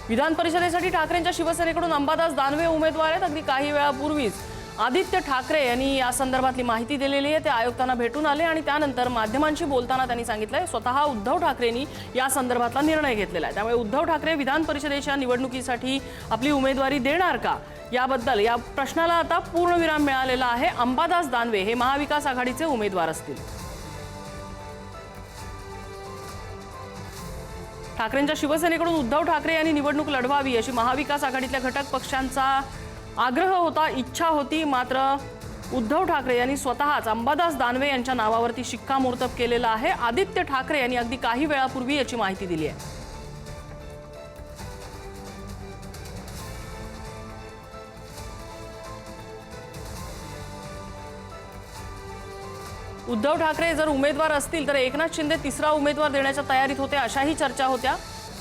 विधान परिषदेसाठी ठाकरेंच्या शिवसेनेकडून अंबादास दानवे उमेदवार आहेत। अगदी काही वेळापूर्वीच आदित्य ठाकरे यांनी या संदर्भातली माहिती दिलेली आहे। ते आयुक्तांना भेटून आले आणि त्यानंतर माध्यमांशी बोलताना त्यांनी सांगितलंय स्वतः उद्धव ठाकरेंनी या संदर्भातला निर्णय घेतलेला आहे। त्यामुळे उद्धव ठाकरे विधान परिषदेच्या निवडणुकीसाठी आपली उमेदवारी देणार का याबद्दल या प्रश्नाला आता पूर्णविराम मिळालेला आहे। अंबादास दानवे हे महाविकास आघाडीचे उमेदवार असतील। ठाकरेंच्या शिवसेनेकडून उद्धव ठाकरे यांनी निवडणूक लढवावी अशी महाविकास आघाडीतल्या घटक पक्षांचा आग्रह होता, इच्छा होती। मात्र उद्धव ठाकरे यांनी स्वतःच अंबादास दानवे यांच्या नावावरती शिक्कामोर्तब केलेला आहे। आदित्य ठाकरे यांनी अगदी काही वेळापूर्वी याची माहिती दिली आहे। उद्धव ठाकरे जर उमेदवार असतील तर एकनाथ शिंदे तिसरा उमेदवार देण्याच्या तयारीत होते, अशाही चर्चा होत्या।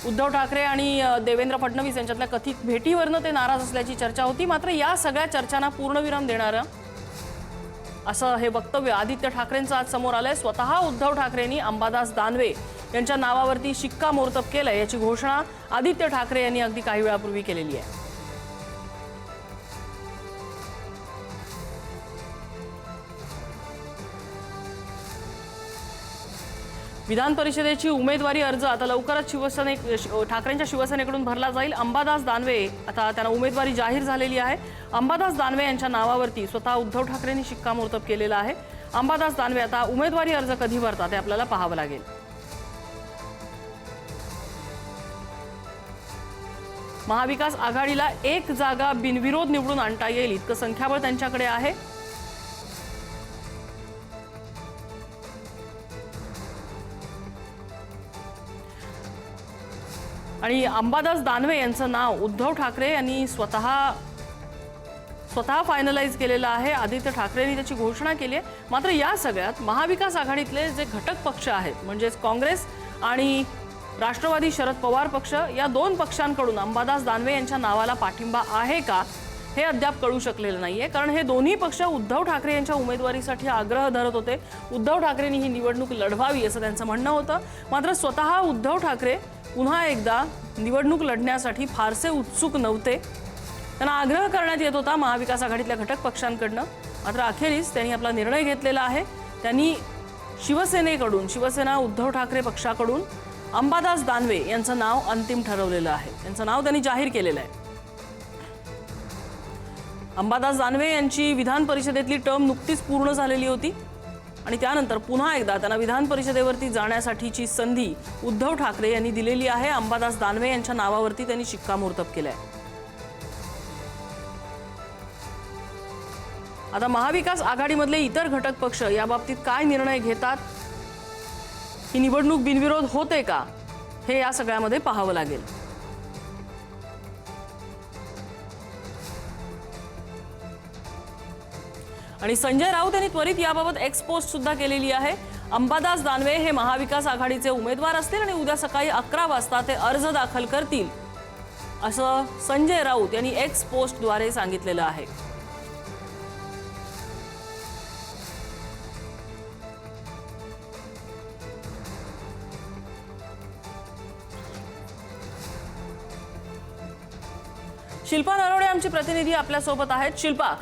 उद्धव ठाकरे आणि देवेंद्र फडणवीस यांच्यातल्या कथित भेटीवरनं ते नाराज असल्याची चर्चा होती। मात्र या सगळ्या चर्चांना पूर्णविराम देणारं असं हे वक्तव्य आदित्य ठाकरेंचं आज समोर आलंय। स्वतः उद्धव ठाकरेंनी अंबादास दानवे यांच्या नावावरती शिक्कामोर्तब केलंय याची घोषणा आदित्य ठाकरे यांनी अगदी काही वेळापूर्वी केलेली आहे। विधान परिषदेची उमेदवारी अर्ज आता लवकरच ठाकरेंच्या शिवसेनेकडून भरला जाईल। अंबादास दानवे आता त्यांना उमेदवारी जाहीर झालेली आहे। अंबादास दानवे यांच्या नावावरती स्वतः उद्धव ठाकरेंनी शिक्कामोर्तब केलेला आहे। अंबादास दानवे आता उमेदवारी अर्ज कधी भरतात ते आपल्याला पाहावं लागेल। महाविकास आघाडीला एक जागा बिनविरोध निवडून आणता येईल इतकं संख्याबळ त्यांच्याकडे आहे। आणि अंबादास दानवे यांचं नाव उद्धव ठाकरे यांनी स्वतः फायनलाइज केलेलं आहे। आदित्य ठाकरेंनी त्याची घोषणा केली आहे। मात्र या सगळ्यात महाविकास आघाडीतले जे घटक पक्ष आहेत म्हणजेच काँग्रेस आणि राष्ट्रवादी शरद पवार पक्ष या दोन पक्षांकडून अंबादास दानवे यांच्या नावाला पाठिंबा आहे का हे अद्याप कळू शकलेलं नाहीये। कारण हे दोन्ही पक्ष उद्धव ठाकरे यांच्या उमेदवारीसाठी आग्रह धरत होते। उद्धव ठाकरेंनी ही निवडणूक लढवावी असं त्यांचं म्हणणं होतं। मात्र स्वतः उद्धव ठाकरे पुन्हा एकदा निवडणूक लढण्यासाठी फारसे उत्सुक नव्हते। त्यांना आग्रह करण्यात येत होता महाविकास आघाडीतल्या घटक पक्षांकडनं। मात्र अखेरीस त्यांनी आपला निर्णय घेतलेला आहे। त्यांनी शिवसेना उद्धव ठाकरे पक्षाकडून अंबादास दानवे यांचं नाव अंतिम ठरवलेलं आहे। त्यांचं नाव त्यांनी जाहीर केलेलं आहे। अंबादास दानवे यांची विधान परिषदेतली टर्म नुकतीच पूर्ण झालेली होती आणि त्यानंतर पुन्हा एकदा त्यांना विधान परिषदेवरती जाण्यासाठीची संधी उद्धव ठाकरे यांनी दिलेली आहे। अंबादास दानवे यांच्या नावावरती त्यांनी शिक्कामोर्तब केलंय। आता महाविकास आघाडीमधले इतर घटक पक्ष याबाबतीत काय निर्णय घेतात, ही निवडणूक बिनविरोध होते का हे या सगळ्यामध्ये पाहावं लागेल। आणि संजय राऊत यांनी त्वरित याबाबत एक्स पोस्ट सुद्धा केलेली आहे। अंबादास दानवे हे महाविकास आघाडीचे उमेदवार असतील आणि उद्या सकाळी 11 वाजता ते अर्ज दाखल करतील असं संजय राऊत यांनी एक्स पोस्टद्वारे सांगितलेलं आहे। शिल्पा नरवणे आमची प्रतिनिधी आपल्या सोबत आहेत। शिल्पा,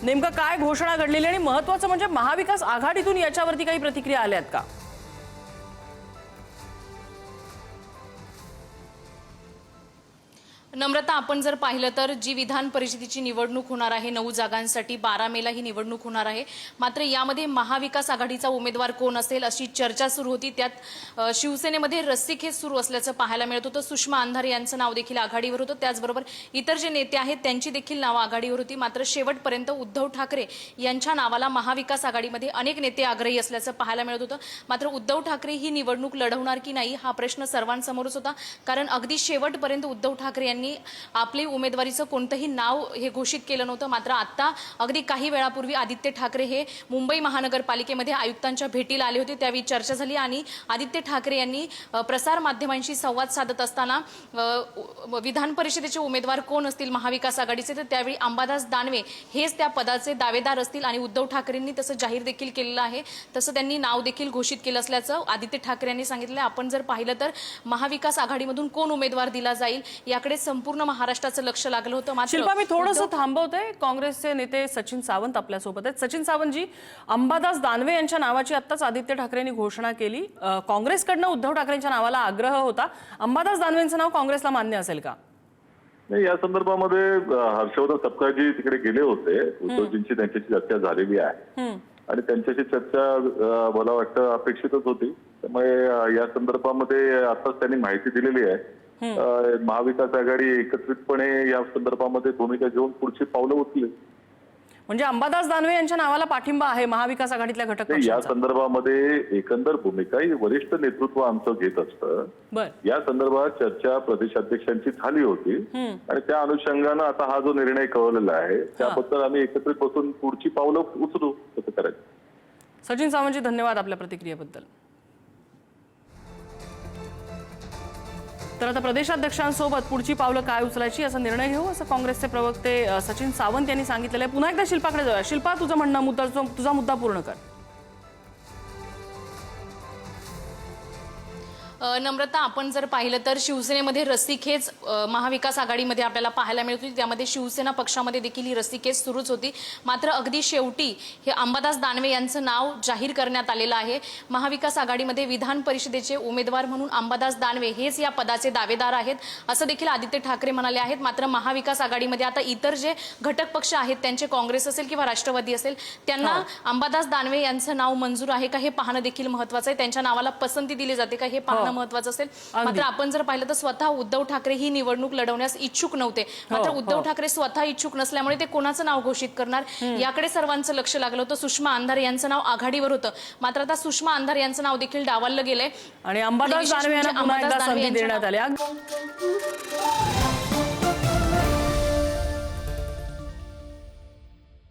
नेमकं काय घोषणा घडलेली आणि महत्त्वाचं म्हणजे महाविकास आघाडीतून याच्यावरती काही प्रतिक्रिया आल्यात का? नम्रता, आपण जर पाहिलं तर जी विधान परिषदेची निवडणूक होणार आहे 9 जागांसाठी 12 मेला ही निवडणूक होणार आहे। मात्र यामध्ये महाविकास आघाडीचा उमेदवार कोण असेल अशी चर्चा सुरू होती। त्यात शिवसेनेमध्ये रस्सीखेच सुरू असल्याचं पाहायला मिळत होतं। सुषमा अंधारे यांचं नाव देखील आघाडीवर होतं, त्याचबरोबर इतर जे नेते आहेत त्यांची देखील नावं आघाडीवर होती। मात्र शेवटपर्यंत उद्धव ठाकरे यांच्या नावाला महाविकास आघाडीमध्ये अनेक नेते आग्रही असल्याचं पाहायला मिळत होतं। मात्र उद्धव ठाकरे ही निवडणूक लढवणार की नाही हा प्रश्न सर्वांसमोरच होता। कारण अगदी शेवटपर्यंत उद्धव ठाकरे यांनी यांनी आपली उमेदवारीचं कोणतंही नाव हे घोषित केलं नव्हतं. मात्र आता अगदी काही वेळापूर्वी आदित्य ठाकरे हे मुंबई महानगरपालिकेमध्ये आयुक्तांच्या भेटीला आले होते. त्यावेळी चर्चा झाली आणि आदित्य ठाकरे यांनी प्रसार माध्यमांशी संवाद साधत असताना विधान परिषदेचे उमेदवार कोण असतील महाविकास आघाडीचे, तर त्यावेळी अंबादास दानवे हेच त्या पदाचे दावेदार असतील आणि उद्धव ठाकरेंनी तसं जाहीर देखील केलेलं आहे. तसं त्यांनी नाव देखील घोषित केलं असल्याचं आदित्य ठाकरे यांनी सांगितलं. आपण जर पाहिलं तर महाविकास आघाडीमधून कोण उमेदवार दिला जाईल याकडे संपूर्ण महाराष्ट्राचं लक्ष लागलं होतं. मात्र शिल्पा, मी थोडंसं थांबवते. काँग्रेसचे नेते सचिन सावंत आपल्यासोबत आहेत. सचिन सावंतजी, अंबादास दानवे यांच्या नावाची आत्ताच आदित्य ठाकरेंनी घोषणा केली. काँग्रेसकडनं उद्धव ठाकरेंच्या नावाला आग्रह होता. अंबादास दानवेंचं नाव काँग्रेसला मान्य असेल का? नाही, या संदर्भामध्ये हर्षवर्धन सपकाळजी तिकडे गेले होते. उद्धवजींची त्यांच्याशी चर्चा झालेली आहे आणि त्यांच्याशी चर्चा मला वाटतं अपेक्षितच होती. त्यामुळे या संदर्भामध्ये आताच त्यांनी माहिती दिलेली आहे. महाविकास आघाडी एकत्रितपणे या संदर्भामध्ये भूमिका घेऊन पुढची पावलं उचलली. म्हणजे अंबादास दानवे यांच्या नावाला पाठिंबा आहे महाविकास आघाडीतल्या घटक या पक्षांचा? संदर्भामध्ये एकंदर भूमिका ही वरिष्ठ नेतृत्व आमचं घेत असतं. या संदर्भात चर्चा प्रदेशाध्यक्षांची झाली होती आणि त्या अनुषंगानं आता हा जो निर्णय कळवलेला आहे त्याबद्दल आम्ही एकत्रित बसून पुढची पावलं उचलू. कसं करायचं? सचिन सावंतजी, धन्यवाद आपल्या प्रतिक्रियेबद्दल. तर आता प्रदेशाध्यक्षांसोबत पुढची पावलं काय उचलायची असा निर्णय घेऊ असं काँग्रेसचे प्रवक्ते सचिन सावंत यांनी सांगितलेलं आहे. पुन्हा एकदा शिल्पाकडे जाऊया. शिल्पा, तुझं म्हणणं तुझा मुद्दा पूर्ण कर. नम्रता, आपण जर पाहिलं तर शिवसेनेमध्ये रस्सीखेच महाविकास आघाडीमध्ये आपल्याला पाहायला मिळत होती. त्यामध्ये शिवसेना पक्षामध्ये देखील ही रस्सीखेच सुरूच होती. मात्र अगदी शेवटी हे अंबादास दानवे यांचं नाव जाहीर करण्यात आलेलं आहे. महाविकास आघाडीमध्ये विधान परिषदेचे उमेदवार म्हणून अंबादास दानवे हेच या पदाचे दावेदार आहेत असं देखील आदित्य ठाकरे म्हणाले आहेत. मात्र महाविकास आघाडीमध्ये आता इतर जे घटक पक्ष आहेत त्यांचे काँग्रेस असेल किंवा राष्ट्रवादी असेल त्यांना अंबादास दानवे यांचं नाव मंजूर आहे का हे पाहणं देखील महत्त्वाचं आहे. त्यांच्या नावाला पसंती दिली जाते का हे पाहणं महत्त्वाचं असेल. मात्र आपण जर पाहिलं तर स्वतः उद्धव ठाकरे ही निवडणूक लढवण्यास इच्छुक नव्हते. मात्र उद्धव ठाकरे स्वतः इच्छुक नसल्यामुळे ते कोणाचं नाव घोषित करणार याकडे सर्वांचं लक्ष लागलं होतं. सुषमा अंधारे यांचं नाव आघाडीवर होतं. मात्र आता सुषमा अंधारे यांचं नाव देखील डावललं गेलंय आणि अंबादास दानवे यांना पुन्हा एकदा संधी देण्यात आली.